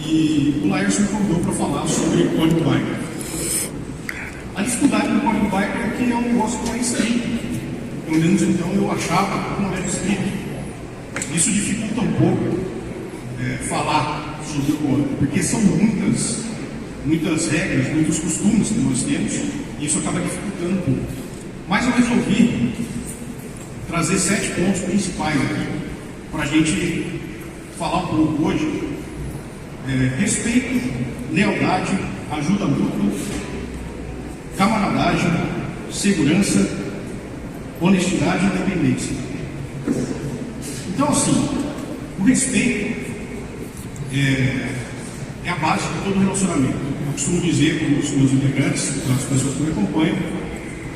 e o Laércio me convidou para falar sobre código Biker. A dificuldade do código Biker é que é um negócio que não é escrito. Pelo menos então eu achava que não era escrito. Isso dificulta um pouco falar sobre o código, porque são muitas regras, muitos costumes que nós temos, e isso acaba dificultando um pouco. Mas eu resolvi trazer 7 pontos principais aqui para a gente falar um pouco hoje. Respeito, lealdade, ajuda mútua, camaradagem, segurança, honestidade e independência. Então, assim, o respeito é a base de todo relacionamento. Eu costumo dizer com os meus integrantes, com as pessoas que me acompanham,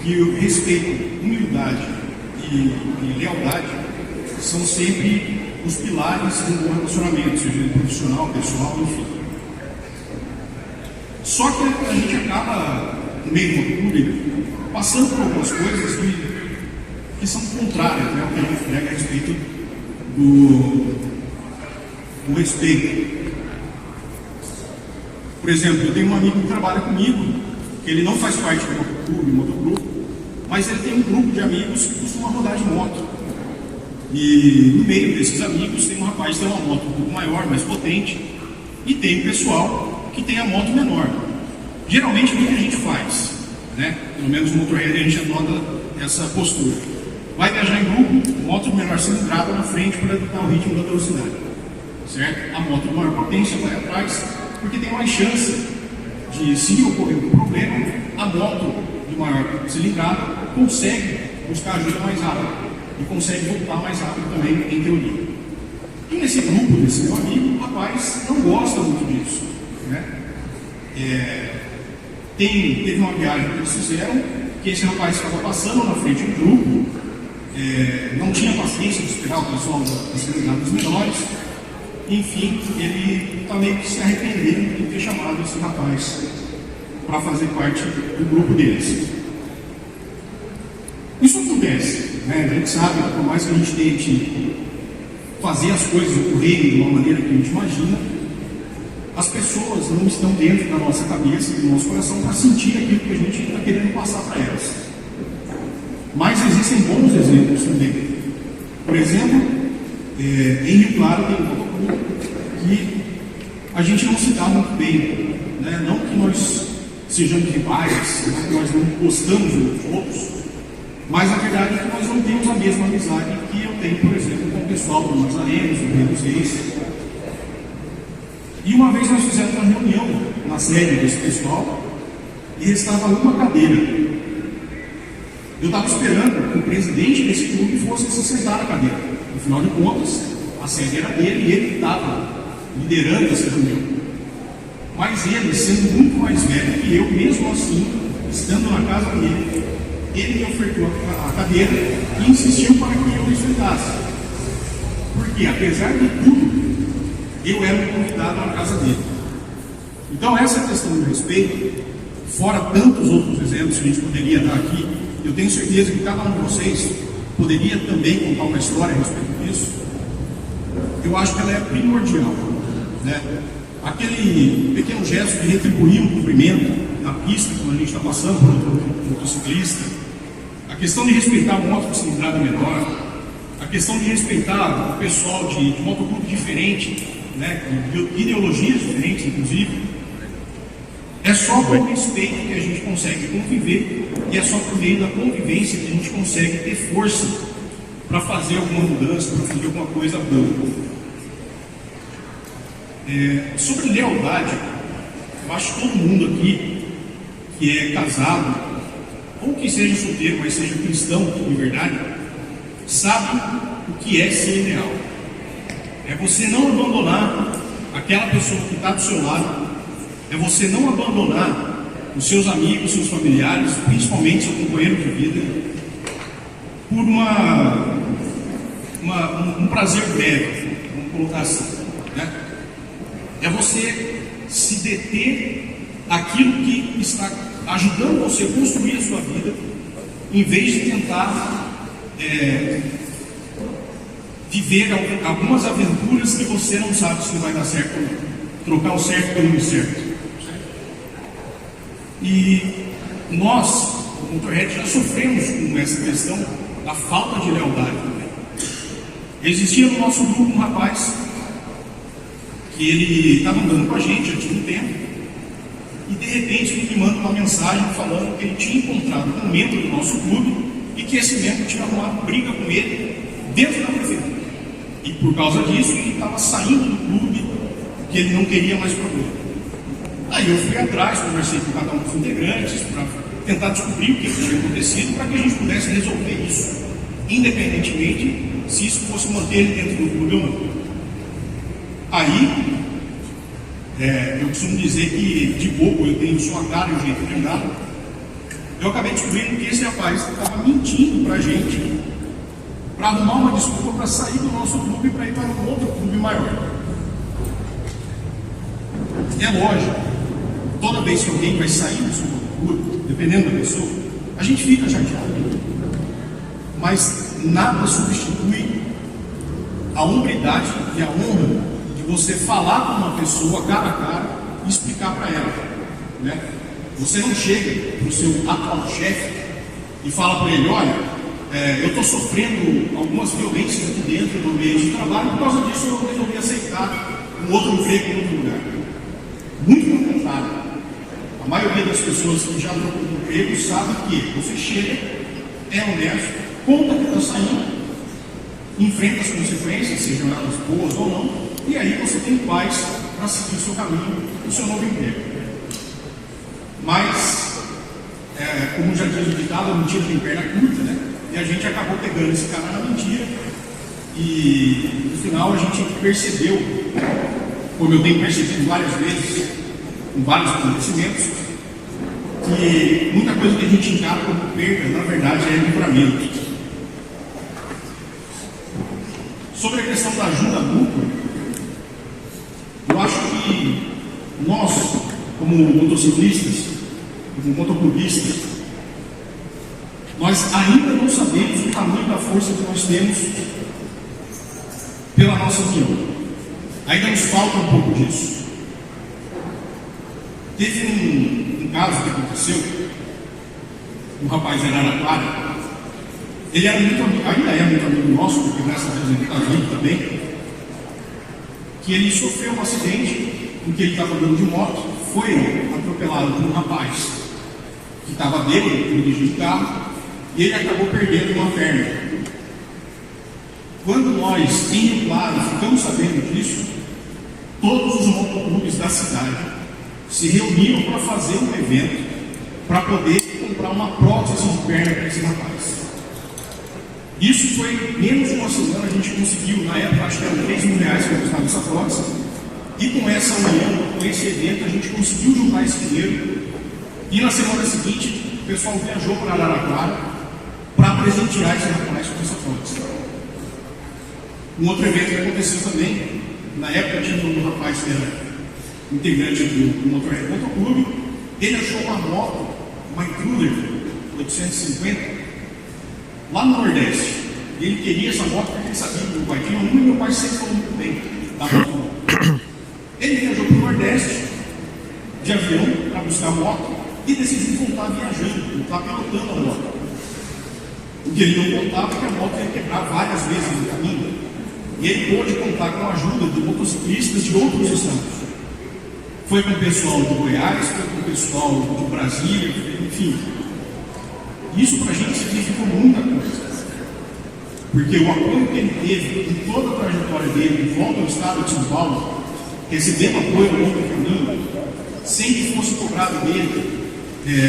que o respeito, humildade e lealdade são sempre os pilares de um bom relacionamento, seja ele profissional, pessoal, enfim. Só que a gente acaba, no meio do público, passando por algumas coisas que são contrárias, né, ao que a gente prega a respeito do respeito. Por exemplo, eu tenho um amigo que trabalha comigo, que ele não faz parte do motoclube, motogrupo, mas ele tem um grupo de amigos que costuma rodar de moto. E no meio desses amigos tem um rapaz que tem uma moto um pouco maior, mais potente, e tem o pessoal que tem a moto menor. Geralmente o que a gente faz, né? Pelo menos no Motorhead a gente adota essa postura. Vai viajar em grupo, moto de menor cilindrada na frente para evitar o ritmo da velocidade, certo? A moto de maior potência vai atrás, porque tem mais chance de, se ocorrer um problema, a moto de maior cilindrada consegue buscar ajuda mais rápido e consegue voltar mais rápido também, em teoria. E nesse grupo desse meu amigo, o rapaz não gosta muito disso, né? Teve uma viagem que eles fizeram, que esse rapaz estava passando na frente do grupo, não tinha paciência de esperar o pessoal das cilindradas menores. Enfim, ele está meio que se arrependendo de ter chamado esse rapaz para fazer parte do grupo deles. Isso acontece, né? A gente sabe, por mais que a gente tente fazer as coisas ocorrerem de uma maneira que a gente imagina, as pessoas não estão dentro da nossa cabeça e do nosso coração para sentir aquilo que a gente está querendo passar para elas. Mas existem bons exemplos também. Por exemplo, em Rio Claro tem um motoclube que a gente não se dá muito bem, né? Não que nós sejamos rivais, não que nós não gostamos uns dos outros, mas a verdade é que nós não temos a mesma amizade que eu tenho, por exemplo, com o pessoal do Nazarenos, do Rei dos Reis. E uma vez nós fizemos uma reunião na sede desse pessoal e restava uma cadeira. Eu estava esperando que o presidente desse clube fosse se sentar na cadeira. Afinal de contas, a sede era dele e ele estava liderando essa reunião. Mas ele, sendo muito mais velho que eu, mesmo assim, estando na casa dele, ele me ofertou a cadeira e insistiu para que eu me sentasse. Porque, apesar de tudo, eu era um convidado na casa dele. Então, essa questão do respeito, fora tantos outros exemplos que a gente poderia dar aqui, eu tenho certeza que cada um de vocês poderia também contar uma história a respeito disso. Eu acho que ela é primordial, né? Aquele pequeno gesto de retribuir um cumprimento na pista, quando a gente está passando por outro motociclista, a questão de respeitar a moto de cilindrada menor, a questão de respeitar o pessoal de motoclube diferente, né, de ideologias diferentes, inclusive, é só com respeito que a gente consegue conviver, e é só por meio da convivência que a gente consegue ter força para fazer alguma mudança, para fazer alguma coisa boa. Sobre lealdade, eu acho que todo mundo aqui que é casado, ou que seja solteiro, mas seja cristão de verdade, sabe o que é ser leal. É você não abandonar aquela pessoa que está do seu lado, é você não abandonar os seus amigos, seus familiares, principalmente seu companheiro de vida, por um prazer breve, vamos colocar assim, né? É você se deter aquilo que está ajudando você a construir a sua vida, em vez de tentar viver algumas aventuras que você não sabe se vai dar certo ou não. trocar o certo pelo incerto. E nós, o Motorhead, já sofremos com essa questão da falta de lealdade também. Existia no nosso grupo um rapaz que ele estava andando com a gente já tinha um tempo, e de repente ele me manda uma mensagem falando que ele tinha encontrado um membro do nosso clube e que esse membro tinha arrumado briga com ele dentro da prefeitura. E por causa disso ele estava saindo do clube, que ele não queria mais problema. Aí eu fui atrás, conversei com cada um dos integrantes para tentar descobrir o que tinha acontecido para que a gente pudesse resolver isso, independentemente se isso fosse manter ele dentro do clube ou não. Aí, eu costumo dizer que de bobo eu tenho só a cara e o jeito de andar. Eu acabei descobrindo que esse rapaz estava mentindo para a gente, para arrumar uma desculpa para sair do nosso clube para ir para um outro clube maior. É lógico, toda vez que alguém vai sair do seu clube, dependendo da pessoa, a gente fica chateado. Mas nada substitui a hombridade e a honra de você falar com uma pessoa cara a cara e explicar para ela, né? Você não chega para o seu atual chefe e fala para ele: olha, eu estou sofrendo algumas violências aqui dentro do ambiente de trabalho, por causa disso eu resolvi aceitar um outro emprego em outro lugar. Muito pelo contrário. A maioria das pessoas que já trocou de emprego sabe que você chega, é honesto, conta que está saindo, enfrenta as consequências, sejam elas boas ou não, e aí você tem paz para seguir o seu caminho, o seu novo emprego. Mas, como já diz o ditado, a mentira tem perna curta, né? E a gente acabou pegando esse cara na mentira, e no final a gente percebeu, como eu tenho percebido várias vezes, com vários acontecimentos, que muita coisa que a gente encara como perda, na verdade, é livramento. Sobre a questão da ajuda mútua, eu acho que nós, como motociclistas, como motoclubistas, nós ainda não sabemos o tamanho da força que nós temos pela nossa união. Ainda nos falta um pouco disso. Teve um caso que aconteceu, um rapaz de Araraquara. Ele era muito amigo, ainda é muito amigo nosso, porque graças a Deus ele está vivo também, que ele sofreu um acidente em que ele estava andando de moto, foi atropelado por um rapaz que estava bêbado, dirigindo o carro, e ele acabou perdendo uma perna. Quando nós, em Rio Claro, ficamos sabendo disso, todos os motoclubes da cidade se reuniram para fazer um evento para poder comprar uma prótese de perna para esse rapaz. Isso foi menos de uma semana, a gente conseguiu, na época, acho que eram R$3.000 para custar essa prótese, e com essa união, com esse evento, a gente conseguiu juntar esse dinheiro, e na semana seguinte, o pessoal viajou para Araraquara para presentear esse rapaz com essa prótese. Um outro evento que aconteceu também, na época tinha um rapaz que era integrante do Motorhead Motoclube, ele achou uma moto, uma Intruder 850, lá no Nordeste. E ele queria essa moto porque ele sabia que meu pai tinha uma e meu pai sempre falou muito bem da moto. Ele viajou para o Nordeste de avião para buscar a moto e decidiu voltar viajando, voltar pilotando a moto. O que ele não contava é que a moto ia quebrar várias vezes no caminho. E ele pôde contar com a ajuda de motociclistas de outros estados. Foi com o pessoal de Goiás, foi com o pessoal de Brasília, enfim. Isso para a gente significou muita coisa. Porque o apoio que ele teve em toda a trajetória dele, em volta ao estado de São Paulo, recebendo apoio ao longo do caminho, sem que fosse cobrado dele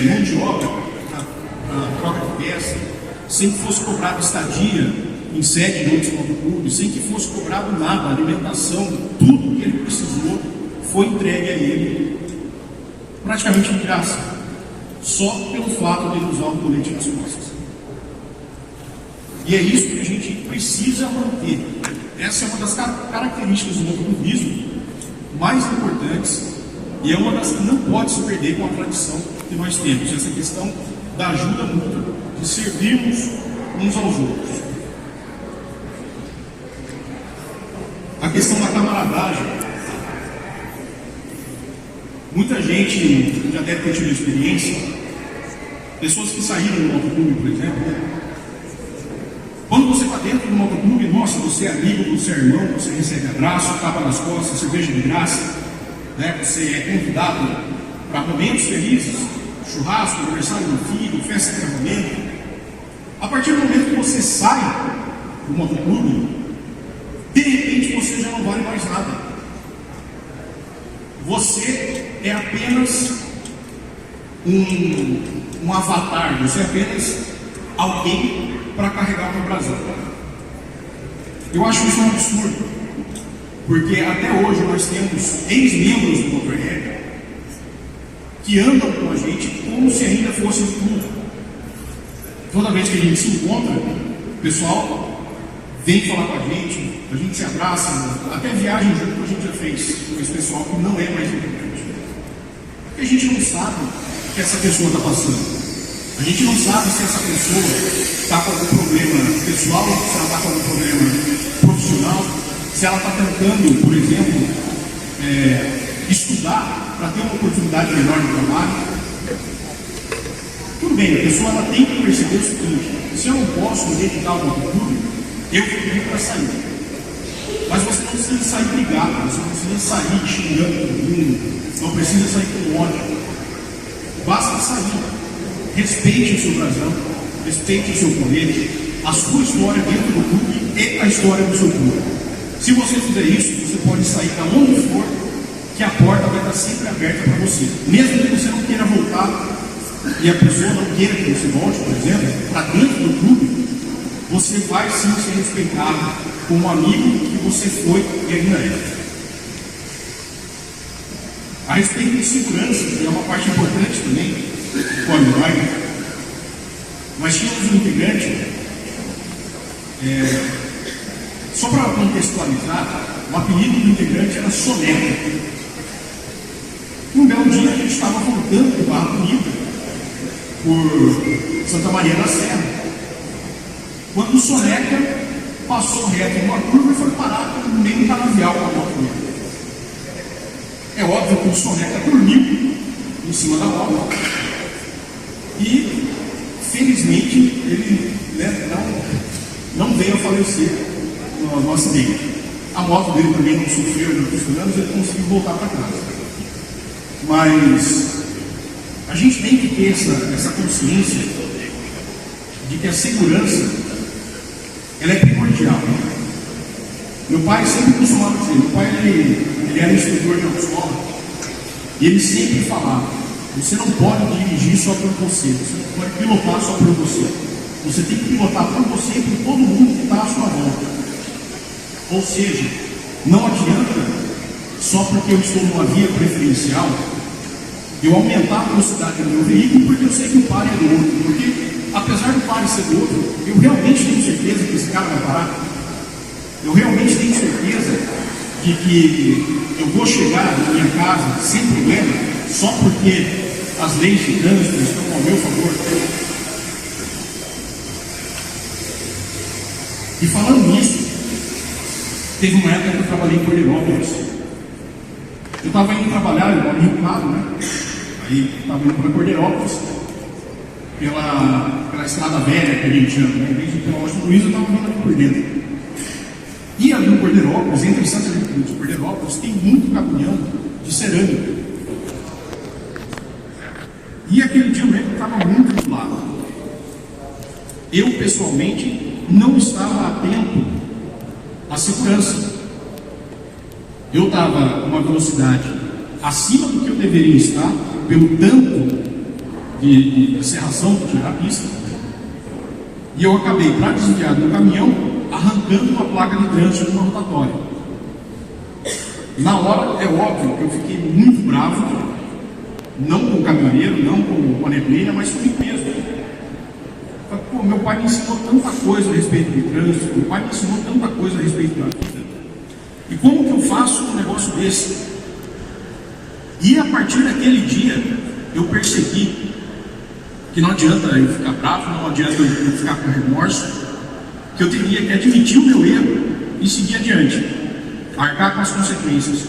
mão de obra para troca de peça, sem que fosse cobrado estadia em sede de outros motoclubes, sem que fosse cobrado nada, alimentação, tudo que ele precisou foi entregue a ele praticamente de graça, só pelo fato de ele usar o colete nas costas. E é isso que a gente precisa manter. Essa é uma das características do motoclubismo mais importantes e é uma das que não pode se perder com a tradição que nós temos, essa questão da ajuda mútua, de servirmos uns aos outros. A questão da camaradagem, Muita gente já deve ter tido experiência, pessoas que saíram do motoclube, por exemplo, né? Quando você está dentro do motoclube, nossa, você é amigo, você é irmão, você recebe abraço, tapa nas costas, cerveja de graça, né? Você é convidado para momentos felizes, churrasco, aniversário do filho, festa de casamento. A partir do momento que você sai do motoclube, de repente você já não vale mais nada. Você é apenas um avatar, você é apenas alguém para carregar o brasão. Eu acho isso um absurdo, porque até hoje nós temos ex-membros do Motorhead que andam com a gente como se ainda fosse um clube. Toda vez que a gente se encontra, o pessoal vem falar com a gente se abraça, até viagem junto a gente já fez com esse pessoal que não é mais integrante. Porque a gente não sabe o que essa pessoa está passando. A gente não sabe se essa pessoa está com algum problema pessoal, se ela está com algum problema profissional, se ela está tentando, por exemplo, estudar para ter uma oportunidade melhor no trabalho. Tudo bem, a pessoa ela tem que perceber o seguinte: se eu não posso me dedicar ao motoclube, eu vou pedir para sair. Mas você não precisa sair brigado, você não precisa sair xingando todo mundo, não precisa sair com ódio. Basta sair. Respeite o seu brasão, respeite o seu colete, a sua história dentro do clube e a história do seu clube. Se você fizer isso, você pode sair para onde for, que a porta vai estar sempre aberta para você. Mesmo que você não queira voltar e a pessoa não queira que você volte, por exemplo, para dentro do clube, você vai sim ser respeitado como amigo que você foi e ainda é. A respeito de segurança, que é uma parte importante também, nós tínhamos um integrante, só para contextualizar, o apelido do integrante era Soneca. Um belo dia a gente estava voltando do Barra Bonita por Santa Maria da Serra, quando o Soneca passou reto numa curva e foi parar no meio do canavial com a moto dele. É óbvio que o Soneca dormiu em cima da moto e, felizmente, ele não veio a falecer no acidente. A moto dele também não sofreu muitos danos, ele conseguiu voltar para casa. Mas a gente tem que ter essa consciência de que a segurança ela é primordial. Meu pai sempre costumava dizer, meu pai ele era instrutor de autoescola e ele sempre falava: você não pode dirigir só por você, você não pode pilotar só por você. Você tem que pilotar por você e por todo mundo que está à sua volta. Ou seja, não adianta só porque eu estou numa via preferencial eu aumentar a velocidade do meu veículo porque eu sei que o pare é do outro. Porque apesar do pare ser do outro, eu realmente tenho certeza que esse cara vai parar. Eu realmente tenho certeza de que eu vou chegar na minha casa sem problema só porque as leis de trânsito estão ao meu favor. E falando nisso, teve uma época que eu trabalhei em Cordeirópolis. Eu estava indo trabalhar, eu moro em Rio Claro, né? Aí estava indo para Cordeirópolis, pela estrada velha que a gente chama, né? Desde pela Washington Luiz, eu estava vindo aqui por dentro. E ali no Cordeirópolis, entre Santa Cruz e Cordeirópolis, tem muito caminhão de cerâmica. E aquele dia eu lembro que estava muito nublado. Eu, pessoalmente, não estava atento à segurança. Eu estava com uma velocidade acima do que eu deveria estar, pelo tanto de serração que tinha na pista. E eu acabei, para desviar do caminhão, arrancando uma placa de trânsito numa rotatória. Na hora, é óbvio que eu fiquei muito bravo, não com o caminhoneiro, não com a neblina, mas comigo mesmo. Pô, meu pai me ensinou tanta coisa a respeito do trânsito, meu pai me ensinou tanta coisa a respeito da vida. E como que eu faço um negócio desse? E a partir daquele dia, eu percebi que não adianta eu ficar bravo, não adianta eu ficar com remorso, que eu teria que admitir o meu erro e seguir adiante, arcar com as consequências.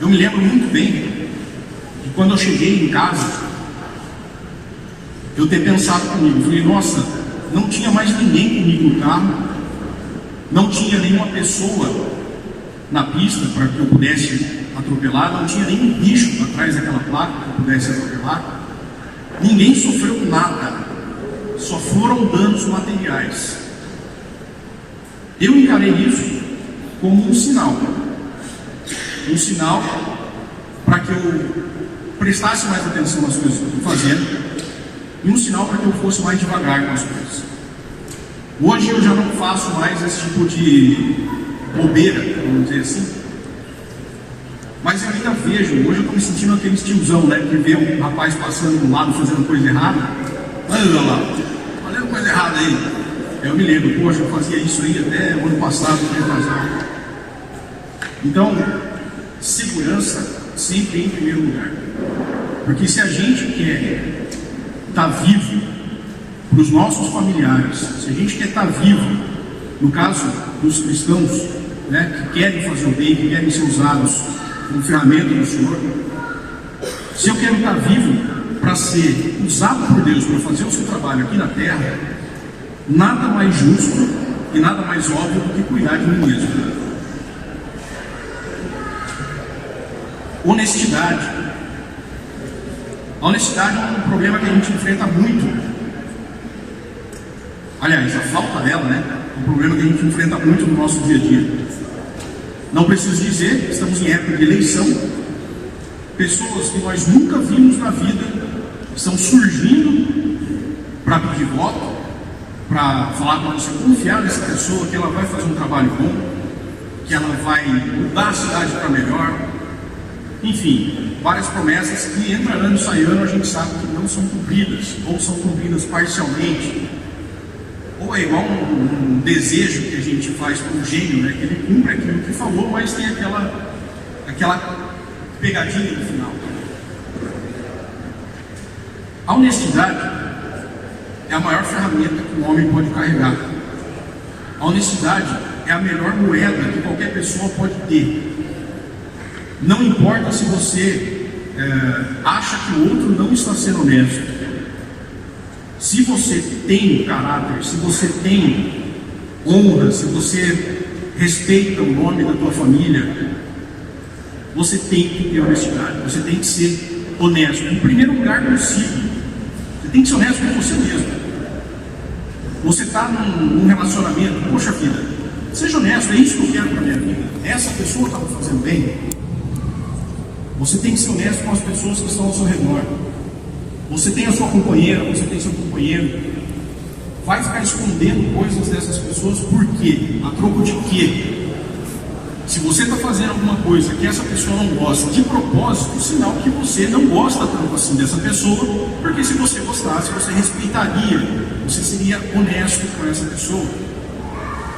Eu me lembro muito bem de quando eu cheguei em casa, eu ter pensado comigo, falei, nossa, não tinha mais ninguém comigo no carro, não tinha nenhuma pessoa na pista para que eu pudesse atropelar, não tinha nenhum bicho atrás daquela placa que eu pudesse atropelar, ninguém sofreu nada, só foram danos materiais. Eu encarei isso como um sinal para que eu prestasse mais atenção nas coisas que eu estou fazendo e um sinal para que eu fosse mais devagar com as coisas. Hoje eu já não faço mais esse tipo de bobeira, vamos dizer assim, mas eu ainda vejo, hoje eu estou me sentindo aquele tiozão, né, que vê um rapaz passando do lado fazendo coisa errada, olha lá, fazendo coisa errada aí. Eu me lembro, poxa, eu fazia isso aí até o ano passado, Então, segurança sempre em primeiro lugar, porque se a gente quer estar vivo para os nossos familiares, se a gente quer estar vivo, no caso dos cristãos, né, que querem fazer o bem, que querem ser usados como ferramenta do Senhor, se eu quero estar vivo para ser usado por Deus para fazer o seu trabalho aqui na terra, nada mais justo e nada mais óbvio do que cuidar de mim mesmo. Honestidade. A honestidade é um problema que a gente enfrenta muito. Aliás, a falta dela, né? É um problema que a gente enfrenta muito no nosso dia a dia. Não preciso dizer, estamos em época de eleição. Pessoas que nós nunca vimos na vida estão surgindo para pedir voto, para falar para você confiar nessa pessoa, que ela vai fazer um trabalho bom, que ela vai mudar a cidade para melhor. Enfim, várias promessas que entra ano e sai ano a gente sabe que não são cumpridas, ou são cumpridas parcialmente, ou é igual um desejo que a gente faz para um gênio, né, que ele cumpre aquilo que falou, mas tem aquela pegadinha no final. A honestidade é a maior ferramenta que um homem pode carregar. A honestidade é a melhor moeda que qualquer pessoa pode ter. Não importa se você acha que o outro não está sendo honesto. Se você tem caráter, se você tem honra, se você respeita o nome da tua família, você tem que ter honestidade, você tem que ser honesto, em primeiro lugar possível. Você tem que ser honesto com você mesmo. Você está num relacionamento, poxa vida, seja honesto, é isso que eu quero para a minha vida. Essa pessoa está me fazendo bem. Você tem que ser honesto com as pessoas que estão ao seu redor. Você tem a sua companheira, você tem seu companheiro. Vai ficar escondendo coisas dessas pessoas por quê? A troco de quê? Se você está fazendo alguma coisa que essa pessoa não gosta de propósito, sinal que você não gosta tanto assim dessa pessoa, porque se você gostasse, você respeitaria, você seria honesto com essa pessoa.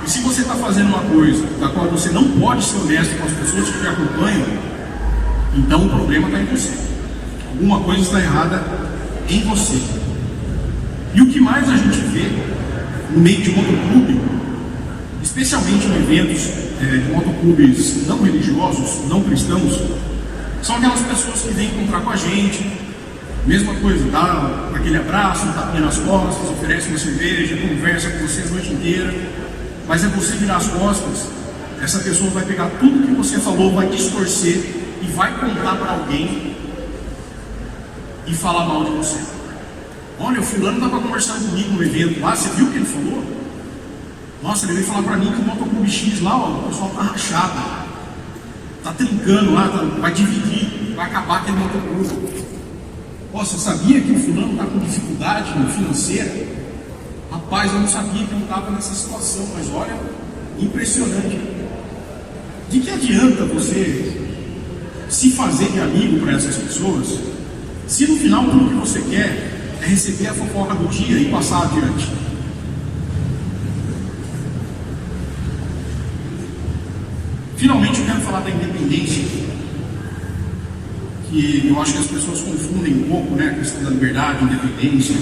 E se você está fazendo uma coisa da qual você não pode ser honesto com as pessoas que te acompanham, então o problema está em você. Alguma coisa está errada em você. E o que mais a gente vê no meio de motoclube, especialmente em eventos de motoclubes não religiosos, não cristãos, são aquelas pessoas que vêm encontrar com a gente, mesma coisa, dá aquele abraço, um tapinha nas costas, oferece uma cerveja, conversa com você a noite inteira, mas é você virar as costas, essa pessoa vai pegar tudo que você falou, vai distorcer e vai contar para alguém e falar mal de você. Olha, o fulano estava conversando comigo no evento lá, você viu o que ele falou? Nossa, ele veio falar para mim que o motoclube X lá, ó, o pessoal tá rachado, tá trincando lá, vai dividir, vai acabar aquele motoclube. Você sabia que o fulano está com dificuldade financeira? Rapaz, eu não sabia que eu estava nessa situação, mas olha, impressionante. De que adianta você se fazer de amigo para essas pessoas, se no final tudo que você quer é receber a fofoca do dia e passar adiante? Finalmente eu quero falar da independência, que eu acho que as pessoas confundem um pouco, né, a questão da liberdade, independência.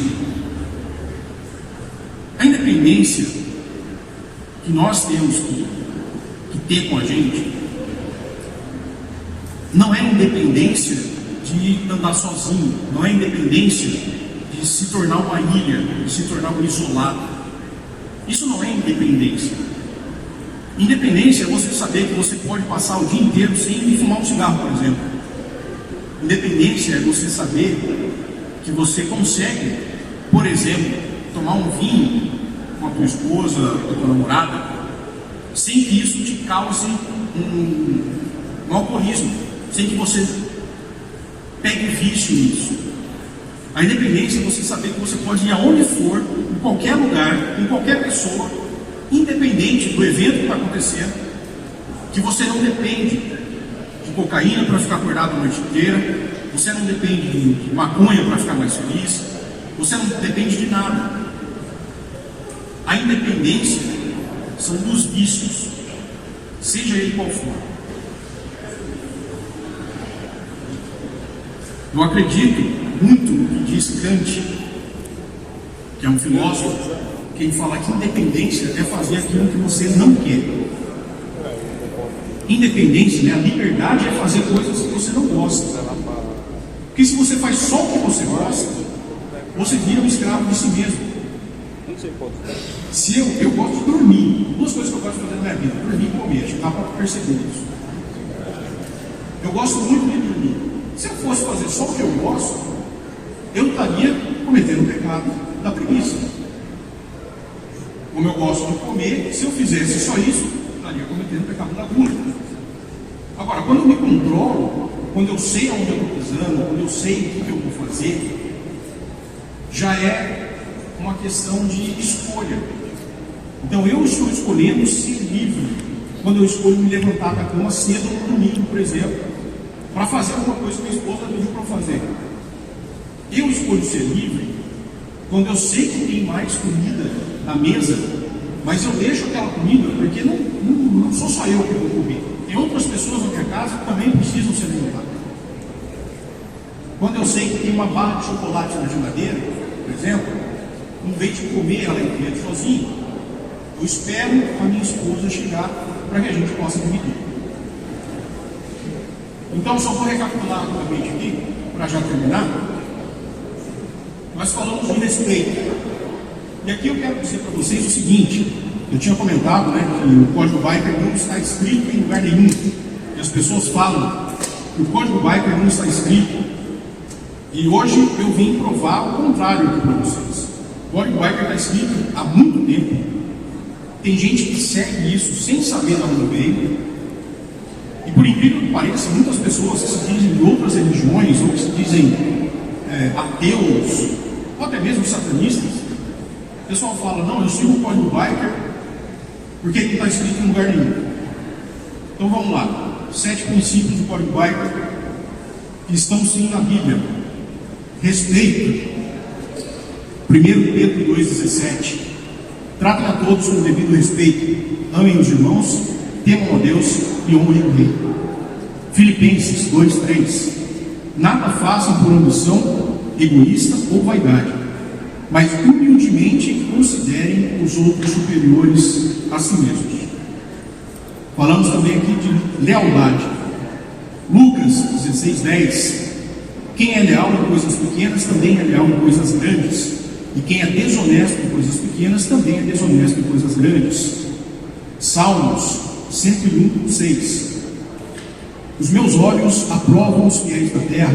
A independência que nós temos que ter com a gente não é independência de andar sozinho, não é independência de se tornar uma ilha, de se tornar um isolado. Isso não é independência. Independência é você saber que você pode passar o dia inteiro sem fumar um cigarro, por exemplo. Independência é você saber que você consegue, por exemplo, tomar um vinho com a tua esposa, com a tua namorada, sem que isso te cause um alcoolismo, sem que você pegue vício nisso. A independência é você saber que você pode ir aonde for, em qualquer lugar, com qualquer pessoa, independente do evento que está acontecendo, que você não depende de cocaína para ficar acordado a noite inteira, você não depende de maconha para ficar mais feliz, você não depende de nada. A independência são dos vícios, seja ele qual for. Eu acredito muito no que diz Kant, que é um filósofo, que ele fala que independência é fazer aquilo que você não quer. Independência, né? A liberdade é fazer coisas que você não gosta. Porque se você faz só o que você gosta, você vira um escravo de si mesmo. Se eu gosto de dormir, duas coisas que eu gosto de fazer na minha vida: dormir e comer. Acho que dá para perceber isso. Eu gosto muito de dormir. Se eu fosse fazer só o que eu gosto, eu estaria cometendo o pecado da preguiça. Como eu gosto de comer, se eu fizesse só isso, eu estaria cometendo o pecado da gula. Agora, quando eu me controlo, quando eu sei aonde eu estou pisando, quando eu sei o que eu vou fazer, já é uma questão de escolha. Então eu estou escolhendo ser livre quando eu escolho me levantar da cama cedo no domingo, por exemplo, para fazer alguma coisa que minha esposa pediu para eu fazer. Eu escolho ser livre quando eu sei que tem mais comida na mesa, mas eu deixo aquela comida porque não sou só eu que vou comer. Tem outras pessoas na minha casa que também precisam se alimentar. Quando eu sei que tem uma barra de chocolate na geladeira, por exemplo, em vez de comer ela inteira sozinho, eu espero a minha esposa chegar para que a gente possa dividir. Então, só vou recapitular rapidamente aqui, para já terminar. Nós falamos de respeito. E aqui eu quero dizer para vocês o seguinte: eu tinha comentado, que o Código Biker não está escrito em lugar nenhum. E as pessoas falam que o Código Biker não está escrito. E hoje eu vim provar o contrário aqui para vocês. O Código Biker está escrito há muito tempo. Tem gente que segue isso sem saber de onde veio. E por incrível que pareça, muitas pessoas que se dizem de outras religiões, ou que se dizem ateus, ou até mesmo satanistas, o pessoal fala: não, eu sigo o Código Biker porque não está escrito em lugar nenhum. Então vamos lá. 7 princípios do Código Biker que estão sim na Bíblia. Respeito. 1 Pedro 2,17. Tratem a todos com o devido respeito. Amem os irmãos, temam a Deus e honrem o rei. Filipenses 2,3. Nada façam por ambição egoísta ou vaidade, mas humildemente considerem os outros superiores a si mesmos. Falamos também aqui de lealdade. Lucas 16,10. Quem é leal em coisas pequenas também é leal em coisas grandes, e quem é desonesto em coisas pequenas também é desonesto em coisas grandes. Salmos 101,6. Os meus olhos aprovam os fiéis da terra,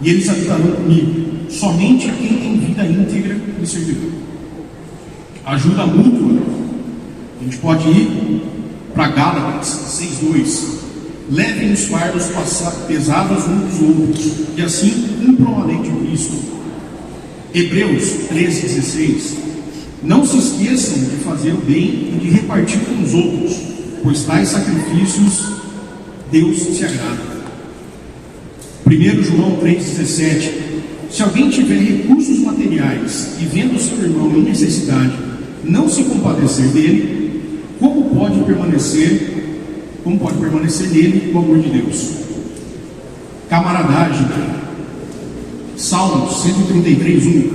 e eles habitarão comigo. Somente quem tem vida íntegra me servirá. Ajuda mútua. A gente pode ir para Gálatas 6,2. Levem os fardos pesados uns dos outros, e assim cumpram a lei de Cristo. Hebreus 13,16. Não se esqueçam de fazer o bem e de repartir com os outros, pois tais sacrifícios Deus se agrada. 1 João 3,17. Se alguém tiver recursos materiais e vendo seu irmão em necessidade, não se compadecer dele, como pode permanecer nele o amor de Deus? Camaradagem. Salmos 133,1.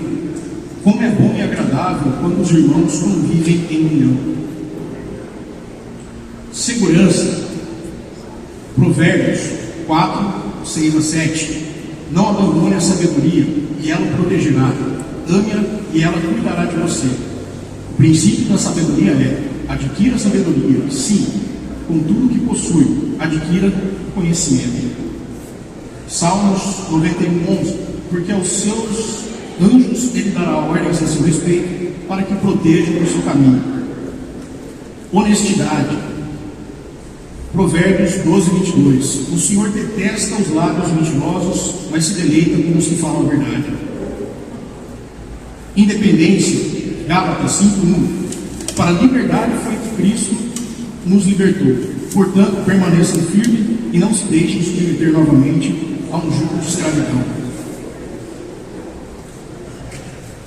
Como é bom e agradável quando os irmãos convivem em união. Segurança. Provérbios 4, 6 a 7. Não abandone a sabedoria, e ela o protegerá. Ame-a, e ela cuidará de você. O princípio da sabedoria é: adquira sabedoria, sim, com tudo que possui, adquira conhecimento. Salmos 91, 11. Porque aos seus anjos ele dará ordens a seu respeito, para que protejam o seu caminho. Honestidade. Provérbios 12, 22. O Senhor detesta os lábios mentirosos, mas se deleita com os que falam a verdade. Independência. Gálatas 5:1. Para a liberdade foi que Cristo nos libertou. Portanto, permaneçam firmes e não se deixem submeter novamente a um jugo de escravidão.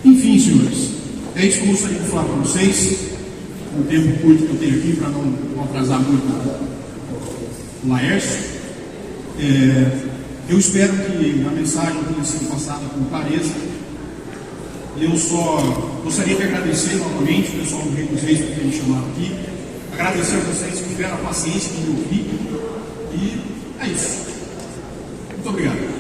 Enfim, senhores, é isso que eu gostaria de falar para vocês. Um tempo curto que eu tenho aqui, para não atrasar muito o Laércio. Eu espero que a mensagem tenha sido passada com clareza. Eu só gostaria de agradecer novamente o pessoal do Reino dos Reis por ter me chamado aqui. Agradecer a vocês que tiveram a paciência de me ouvir. E é isso. Muito obrigado.